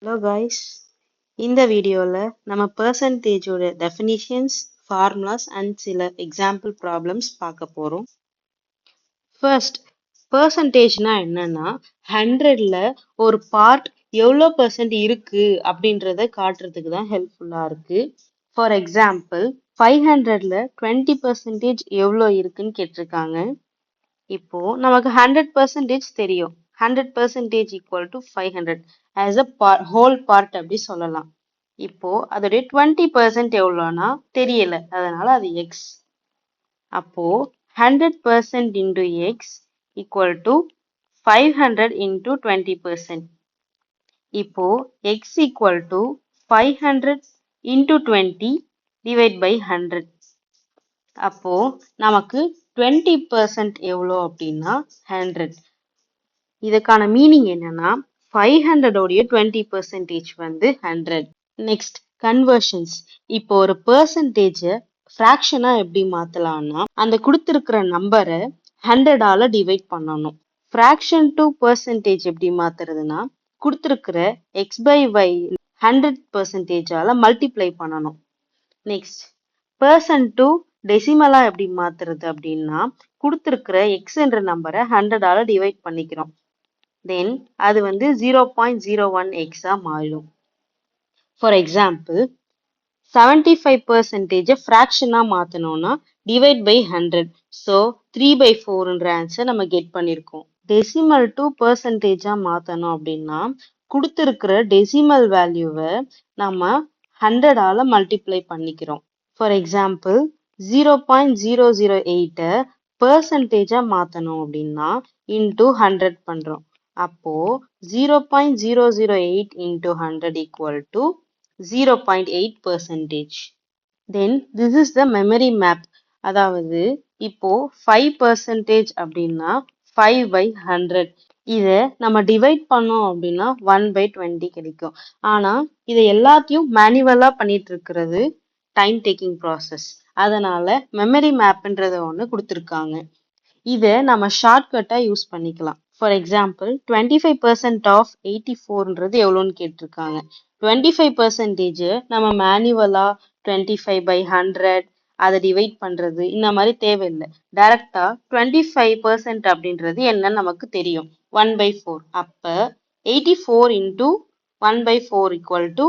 Hello guys, இந்த வீடியோல நம்ம percentageோட definitions, formulas and சில example problems பார்க்க போறோம். First, percentageனா என்னன்னா 100ல ஒரு part எவ்வளோ percent இருக்கு அப்படின்றத காட்டுறதுக்கு தான் ஹெல்ப்ஃபுல்லா இருக்கு. For example, 500ல 20% எவ்வளோ இருக்குன்னு கேட்டிருக்காங்க. இப்போ நமக்கு 100% தெரியும். 100% equal to 500 as a whole part அப்படி சொல்லலாம். இப்போ அதோடைய 20% எவ்வளோனா தெரியல, அதனால அது x. அப்போ 100% into x equal to 500 into 20%. இப்போ x equal to 500 into 20 divide by 100. அப்போ நமக்கு 20% எவ்வளோ அப்படின்னா 100. இதுக்கான மீனிங் என்னன்னா 500 உடைய 20% வந்து 100. Next conversions. இப்போ ஒரு பெர்சன்டேஜ ஃப்ராக்ஷனா எப்படி மாத்தலாம்னா அந்த கொடுத்திருக்கிற நம்பரை 100ஆல டிவைட் பண்ணணும். ஃப்ராக்ஷன் டு பெர்சன்டேஜ் எப்படி மாத்துறதுன்னா கொடுத்திருக்கிற எக்ஸ் பை y 100%ஆல மல்டிப்ளை பண்ணணும். நெக்ஸ்ட் பெர்சன்ட் டு டெசிமலா எப்படி மாத்துறது அப்படின்னா கொடுத்திருக்கிற எக்ஸ் என்ற நம்பரை 100ஆல டிவைட் பண்ணிக்கிறோம். தென் அது வந்து 0.01x மாறிடும். ஃபார் எக்ஸாம்பிள் 75% ஃப்ராக்ஷனா மாத்தணும்னா டிவைட் பை 100. ஸோ 3/4ன்ற ஆன்சர் நம்ம கெட் பண்ணியிருக்கோம். டெசிமல் டு பெர்சன்டேஜா மாத்தணும் அப்படின்னா கொடுத்திருக்கிற டெசிமல் வேல்யூவை நம்ம 100ஆல மல்டிப்ளை பண்ணிக்கிறோம். ஃபார் எக்ஸாம்பிள் 0.008 பெர்சன்டேஜா மாத்தணும் அப்படின்னா இன்டூ 100 பண்றோம். அப்போ 0.008 into 100 equal to 0.8%. Then this is the memory map. அதாவது இப்போ 5% அப்படின்னா 5/100. இதை நம்ம டிவைட் பண்ணோம் அப்படின்னா 1/20 கிடைக்கும். ஆனா இதை எல்லாத்தையும் மேனுவலா பண்ணிட்டு இருக்கிறது டைம் டேக்கிங் ப்ராசஸ். அதனால மெமரி மேப்ன்றத ஒன்று கொடுத்துருக்காங்க. இதை நம்ம ஷார்ட்கட்டா யூஸ் பண்ணிக்கலாம். ஃபார் எக்ஸாம்பிள் 25% ஆஃப் 84ன்றது எவ்வளோன்னு கேட்டிருக்காங்க. 25% நம்ம மேனுவலா 25/100 அதை டிவைட் பண்றது இந்த மாதிரி தேவையில்லை. டைரக்டா 25% அப்படின்றது என்னன்னு நமக்கு தெரியும், 1/4. அப்ப 84 into 1/4 equal to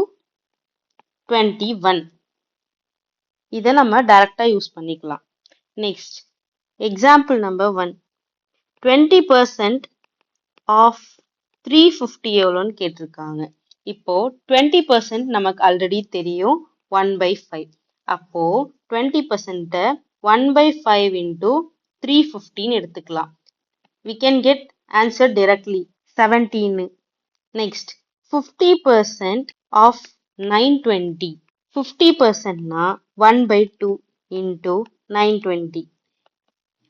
21. இதை நம்ம டைரக்டா யூஸ் பண்ணிக்கலாம். Next example number 1. 20% ஆஃப் 350 எவ்வளோன்னு கேட்டிருக்காங்க. இப்போ 20% நமக்கு ஆல்ரெடி தெரியும், 1/5. அப்போ 20% 1/5 into 350 எடுத்துக்கலாம். We can get answer directly, 17. Next 50% of 920. 50%னா 1/2 into 920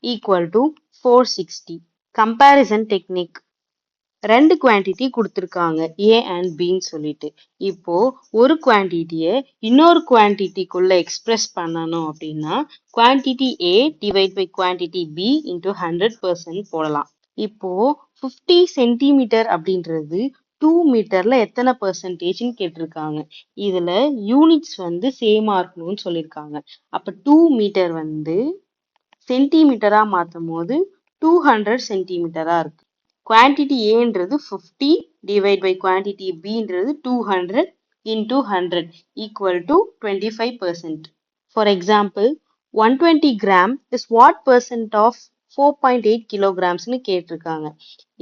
equal to 460. Comparison technique. ரெண்டு குவான்டிட்டி கொடுத்துருக்காங்க, ஏ அண்ட் பின்னு சொல்லிட்டு. இப்போ ஒரு குவான்டிட்டியை இன்னொரு குவான்டிட்டிக்குள்ள எக்ஸ்பிரஸ் பண்ணணும் அப்படின்னா quantity A divide by quantity B into 100% போடலாம். இப்போ 50 சென்டிமீட்டர் அப்படின்றது 2 மீட்டர்ல எத்தனை பெர்சன்டேஜ்னு கேட்டிருக்காங்க. இதுல யூனிட்ஸ் வந்து சேமா இருக்கணும்னு சொல்லியிருக்காங்க. அப்ப 2 மீட்டர் வந்து சென்டிமீட்டரா மாற்றும் போது 200 சென்டிமீட்டரா இருக்கு. குவான்டிட்டி ஏன்றது 50 டிவைட் பை குவான்டிட்டி பின்றது 200 into 100 equal to 25%. For example, 120 gram is what percent of 4.8 kilograms கேட்டிருக்காங்க.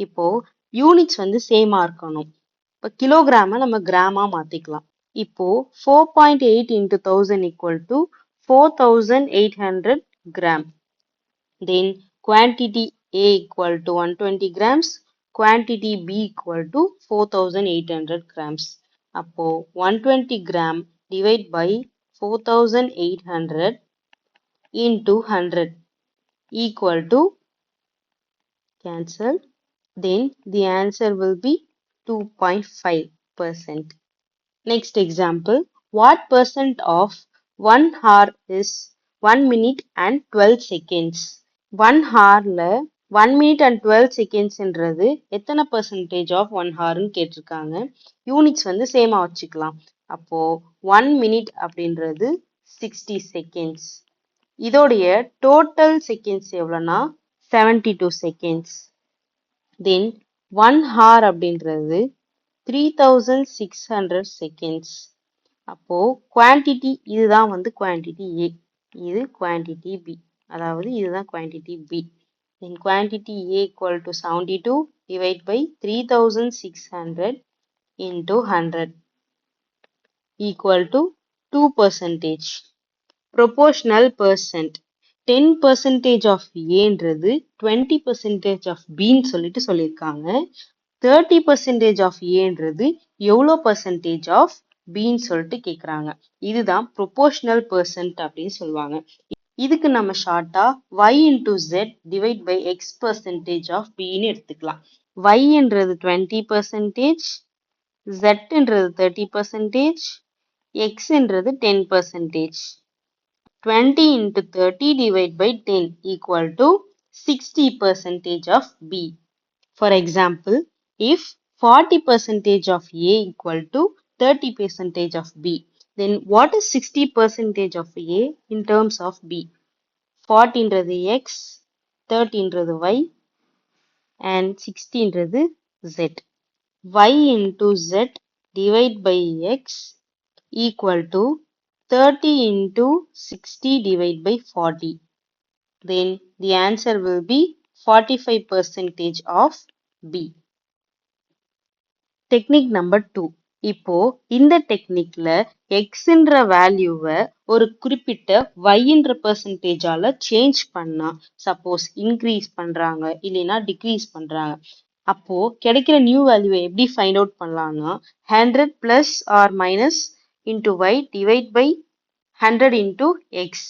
இப்போ யூனிட்ஸ் வந்து சேமா இருக்கணும். இப்போ கிலோகிராம நம்ம கிராமா மாத்திக்கலாம். இப்போ 4.8 into 1000 equal to 4800 gram. Then quantity A equal to 120 grams, quantity B equal to 4800 grams. அப்போ 120 gram divide by 4800 into 100 equal to cancel. Then the answer will be 2.5%. Next example, what percent of 1 hour is 1 minute and 12 seconds? 1 hourல 1 minute and 12 secondsன்றது எத்தனை percentage of 1 hourன்னு கேட்டிருக்காங்க. Units வந்து சேமா வச்சுக்கலாம். அப்போ 1 minute அப்படின்றது 60 seconds. இதோடைய total seconds எவ்வளோனா 72 seconds. Then 1 hour அப்படின்றது 3600 seconds. அப்போ குவான்டிட்டி இதுதான் வந்து குவான்டிட்டி A, இது குவான்டிட்டி B, அதாவது இதுதான் quantity B. Then quantity A equal to 72 divided by 3600 into 100 equal to 2%. Proportional percent. 10% of Aன்றது 20% of Bன்னு சொல்லிட்டு சொல்லியிருக்காங்க. 30% of Aன்றது எவ்வளோ percentage of Bன்னு சொல்லிட்டு கேட்குறாங்க. இதுதான் proportional percent அப்படின்னு சொல்லுவாங்க. இதுக்கு நம்ம ஷார்ட்டா y into z divide by x percentage of Bன்னு எடுத்துக்கலாம். y என்றது 20%, z என்றது 30%, x என்றது 10%. 20 into 30 divided by 10 equal to 60% of B. For example, if 40% of A equal to 30% of B, then what is 60% of A in terms of B? 40ன்றது x, 30ன்றது y, and 60ன்றது z. Y into z divide by x equal to 30 into 60 divided by 40. Then the answer will be 45% of B. Technique number 2. இப்போ இந்த டெக்னிக்ல எக்ஸ்ன்ற வேல்யூவை ஒரு குறிப்பிட்ட ஒய்ன்ற பெர்சன்டேஜால change பண்ணா, suppose increase பண்றாங்க இல்லைன்னா degrees பண்றாங்க, அப்போ கிடைக்கிற நியூ வேல்யூவை எப்படி ஃபைண்ட் அவுட் பண்ணலாம்னா 100 plus or minus into Y divide by 100 into X.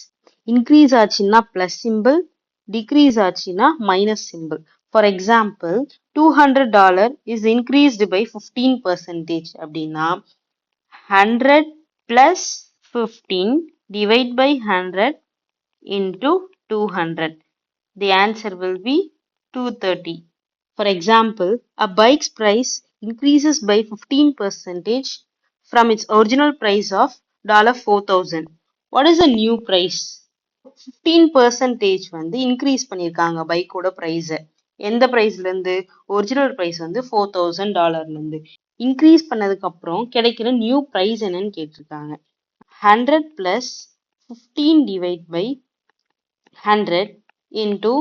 Increase ஆச்சுன்னா பிளஸ் சிம்பிள், டிக்ரீஸ் ஆச்சுன்னா minus simple. For example, $200 is increased by 15% அப்படின்னா 100 plus 15 divide by 100 into 200. The answer will be 230. For example, a bike's price increases by 15% from its original price of $4,000. What is the new price? 15% வந்து increase பண்ணியிருக்காங்க பைக்கோட ப்ரைஸை. எந்த ப்ரைஸ்ல இருந்து? Original price வந்து $4,000 இருந்து. Increase பண்ணதுக்கு அப்புறம் கிடைக்கிற நியூ ப்ரைஸ் என்னன்னு கேட்டிருக்காங்க. 100 plus 15 divide by 100 into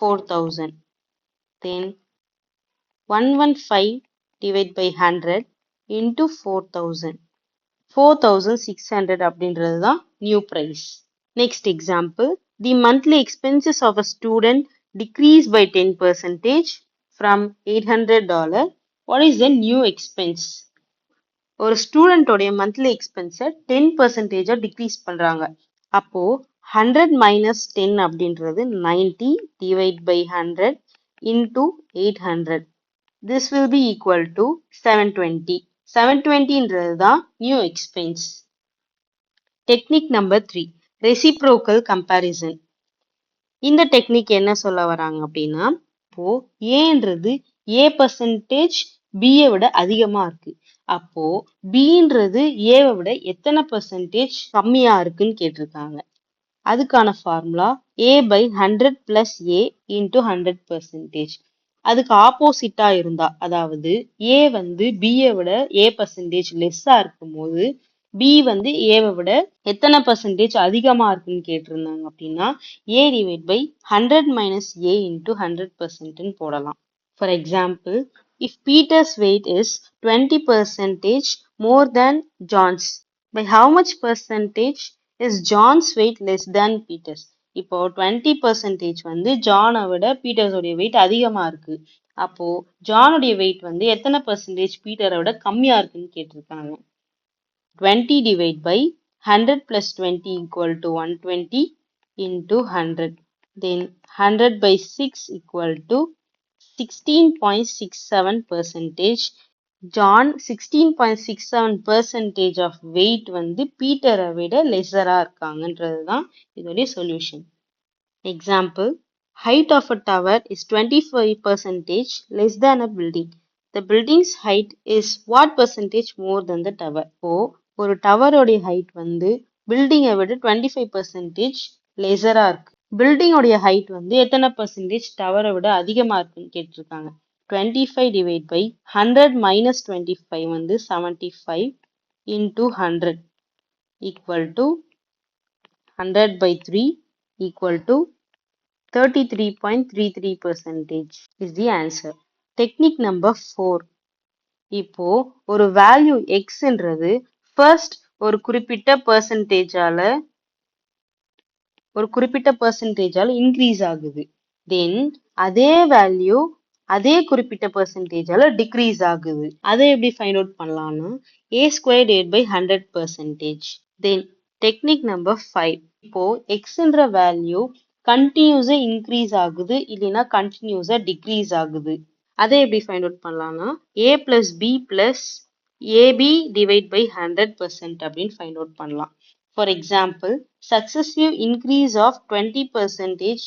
4,000. Then 115 divide by 100 into 4,000. 4,600 அப்படின்றது தான் new price. Next example, the monthly expenses of a student decrease by 10% from $800. What is the new expense? ஒரு ஸ்டூடெண்டோடைய மந்த்லி எக்ஸ்பென்ஸை 10% டிக்ரீஸ் பண்றாங்க. அப்போ 100 மைனஸ் 10 அப்படின்றது 90 divide by 100 into 800. This will be equal to 720. 720ன்றது தான் new expense. Technique number 3. Reciprocal comparison. இந்த technique என்ன சொல்ல வராங்க அப்படின்னா, இப்போ ஏன்றது ஏ பர்சன்டேஜ் பியை விட அதிகமா இருக்கு, அப்போ பின்றது ஏவை விட எத்தனை பர்சன்டேஜ் கம்மியா இருக்குன்னு கேட்டிருக்காங்க. அதுக்கான formula A by 100 plus A into 100%. அதுக்கு ஆப்போசிட்டா இருந்தா, அதாவது ஏ வந்து பியை விட ஏ பர்சன்டேஜ் லெஸ்ஸா இருக்கும் போது பி வந்து ஏவை விட எத்தனை பர்சன்டேஜ் அதிகமா இருக்குன்னு கேட்டிருந்தாங்க அப்படின்னா A divide by 100 minus A into 100%ன்னு போடலாம். For example, if Peter's weight is 20% more than John's, by how much percentage is John's weight less than Peter's? இப்போ 20% வந்து ஜானை விட பீட்டர்ஸோடைய வெயிட் அதிகமா இருக்கு, அப்போ ஜானுடைய வெயிட் வந்து எத்தனை பர்சன்டேஜ் பீட்டரை விட கம்மியா இருக்குன்னு கேட்டிருக்காங்க. 20 divided by 100 plus 20 equal to 120 into 100. Then 100 by 6 equal to 16.67%. John 16.67% of weight வந்து பீட்டரை விட லெஸரா இருக்காங்கன்றது தான் இதோடைய solution. Example, Height of a tower is 25% less than a building. The building's height is what percentage more than the tower? இப்போ ஒரு டவரோடைய height வந்து பில்டிங்கை விட 25% லெசரா இருக்கு. பில்டிங்கோடைய ஹைட் வந்து எத்தனை பர்சன்டேஜ் டவரை விட அதிகமா இருக்குன்னு கேட்டிருக்காங்க. 25 டிவைட் பை 100 மைனஸ் 25 வந்து 75 into 100 equal to 100 by 3 equal to 33.33% is the answer. Technique number 4. இப்போ ஒரு வேல்யூ xன்றது ஃபர்ஸ்ட் ஒரு குறிப்பிட்ட பர்சன்டேஜால இன்க்ரீஸ் ஆகுது. தென் அதே வேல்யூ அதே குறிப்பிட்ட பர்சன்டேஜால டிக்ரீஸ் ஆகுது. அதை எப்படி ஃபைண்ட் அவுட் பண்ணலாம்னா a square divide by 100%. Then technique number 5. இப்போ எக்ஸ்ன்ற வேல்யூ கண்டினியூஸா இன்க்ரீஸ் ஆகுது இல்லைன்னா கண்டினியூஸா டிக்ரீஸ் ஆகுது. அதை எப்படி ஃபைண்ட் அவுட் பண்ணலாம்னா a plus b plus AB divide by 100% அப்படின்னு ஃபைண்ட் அவுட் பண்ணலாம். For example successive increase of 20%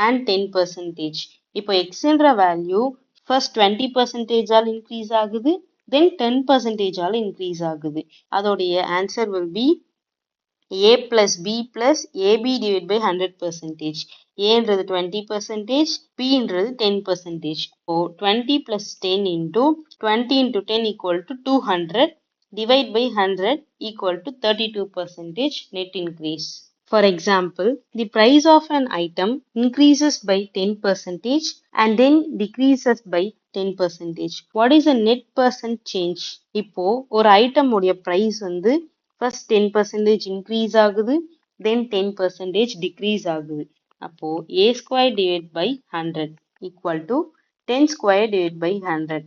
and 10%. இப்போ எக்ஸ்ன்ற வேல்யூ ஃபர்ஸ்ட் 20% ஆல் இன்க்ரீஸ் ஆகுது, தென் 10% ஆல் இன்க்ரீஸ் ஆகுது. அதோடைய answer will be a plus b plus ab divided by 100%. ஏன்றது 20%, bன்றது 10%. So 20 plus 10 into 20 into 10 equal to 200 divide by 100 equal to 32% net increase. For example, the price of an item increases by 10% and then decreases by 10%. What is the net percent change? இப்போ ஒரு item உடைய price வந்து first 10% increase ஆகுது, then 10% decrease ஆகுது. அப்போ a square divided by 100 equal to 10 square divided by 100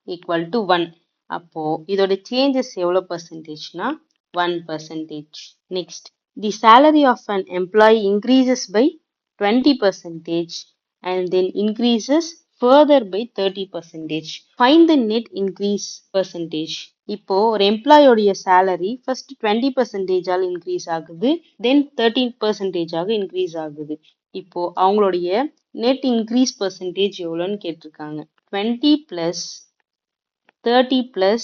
equal to 1. அப்போ இதோட changes எவ்வளவு percentageனா 1%. Next, the salary of an employee increases by 20% and then increases further by 30%. Find the net increase percentage. இப்போ ஒரு எம்ப்ளாயோடைய salary first 20% ஆல் increase ஆகுது, தென் 13% ஆக increase ஆகுது. இப்போ அவங்களுடைய நெட் இன்க்ரீஸ் பர்சன்டேஜ் எவ்வளோன்னு கேட்டிருக்காங்க. 20 plus 30 plus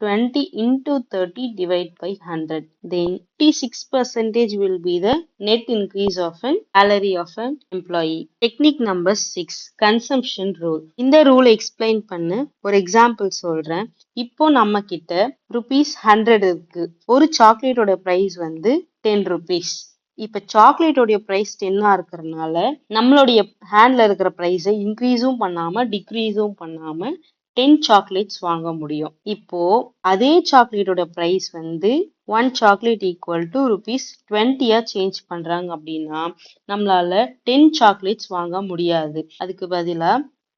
20 into 30 divide by 100. Then 56% will be the net increase of an salary of an employee. Technique number 6. Consumption rule. இந்த ரூல் எக்ஸ்பிளைன் பண்ண ஒரு எக்ஸாம்பிள் சொல்றேன். இப்போ நம்ம கிட்ட ₹100 இருக்கு. ஒரு சாக்லேட்டோட பிரைஸ் வந்து 10 rupees. இப்ப சாக்லேட்டோடைய பிரைஸ் 10 இருக்கிறதுனால நம்மளுடைய ஹேண்ட்ல இருக்கிற பிரைஸை இன்க்ரீஸும் பண்ணாம டிக்ரீஸும் பண்ணாம 10 சாக்லேட்ஸ் வாங்க முடியும். இப்போ அதே சாக்லேட்டோட பிரைஸ் வந்து 1 சாக்லேட் ஈக்குவல் டு ₹20 சேஞ்ச் பண்றாங்க அப்படின்னா நம்மளால 10 சாக்லேட்ஸ் வாங்க முடியாது. அதுக்கு பதிலா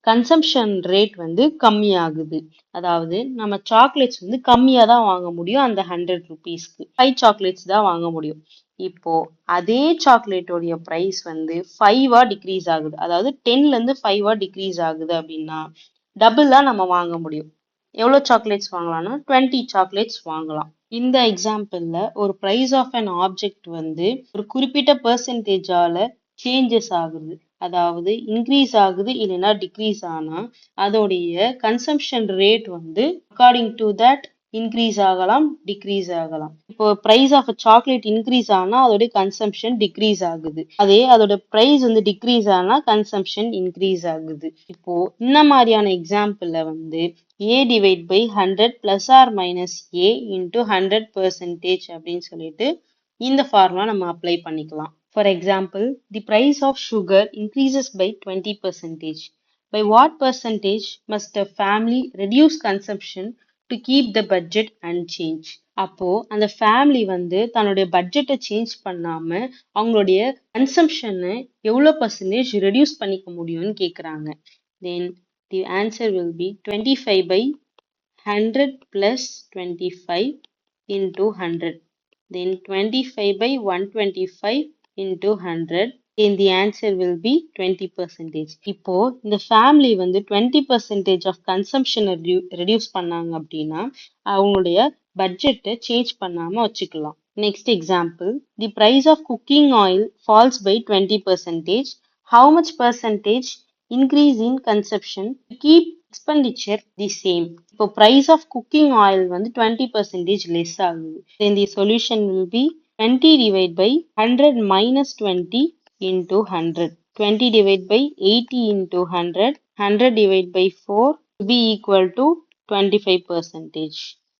கன்சம்ஷன் ரேட் வந்து கம்மியாகுது. அதாவது நம்ம சாக்லேட்ஸ் வந்து கம்மியா தான் வாங்க முடியும். அந்த 100 rupeesக்கு 5 சாக்லேட்ஸ் தான் வாங்க முடியும். இப்போ அதே சாக்லேட்டோடைய பிரைஸ் வந்து 5 டிக்ரீஸ் ஆகுது. அதாவது 10ல இருந்து 5 டிக்ரீஸ் ஆகுது அப்படின்னா டபுளா நம்ம வாங்க முடியும். எவ்வளவு சாக்லேட்ஸ் வாங்கலாம்னா 20 சாக்லேட்ஸ் வாங்கலாம். இந்த எக்ஸாம்பிள்ல ஒரு பிரைஸ் ஆஃப் அன் ஆப்ஜெக்ட் வந்து ஒரு குறிப்பிட்ட பெர்சன்டேஜால சேஞ்சஸ் ஆகுது. அதாவது இன்க்ரீஸ் ஆகுது இல்லைன்னா டிக்ரீஸ் ஆனா அதோடைய கன்சம்ஷன் ரேட் வந்து அக்கார்டிங் டு தட் இன்க்ரீஸ் ஆகலாம், டிக்ரீஸ் ஆகலாம். இப்போ பிரைஸ் ஆஃப் சாக்லேட் இன்க்ரீஸ் ஆனா அதோட கன்சம்ஷன் டிக்ரீஸ் ஆகுது. அதே அதோட பிரைஸ் வந்து டிக்ரீஸ் ஆனா கன்சம்ஷன் இன்க்ரீஸ் ஆகுது. இப்போ இந்த மாதிரியான எக்ஸாம்பிள்ல வந்து a divide by 100 plus or minus a into 100% அப்படின்னு சொல்லிட்டு இந்த ஃபார்முலா நம்ம அப்ளை பண்ணிக்கலாம். For example, the price of sugar increases by 20%. By what percentage must a family reduce consumption to keep the budget unchanged? அப்போ அந்த family வந்து தன்னுடைய பட்ஜெட்டை சேஞ்ச் பண்ணாம அவங்களுடைய கன்சம்ஷனை எவ்வளோ பர்சன்டேஜ் ரெடியூஸ் பண்ணிக்க முடியும்னு கேட்குறாங்க. Then the answer will be 25 by 100 plus 25 into 100. Then 25 by 125 into 100. Then the answer will be 20%. இப்போ இந்த ஃபேமிலி வந்து 20% ஆஃப் கன்சம்ஷனை ரெடியூஸ் பண்ணாங்க அப்படின்னா அவங்களுடைய பட்ஜெட்டை சேஞ்ச் பண்ணாம வச்சுக்கலாம். Next example, the price of cooking oil falls by 20%. How much percentage increase in consumption to keep expenditure the same? இப்போ price of cooking oil வந்து 20% less ஆகுது. Then the solution will be 20 divided by 100 minus 20 into 100. 20 divided by 80 into 100. 100 divided by 4 to be equal to 25 percentage.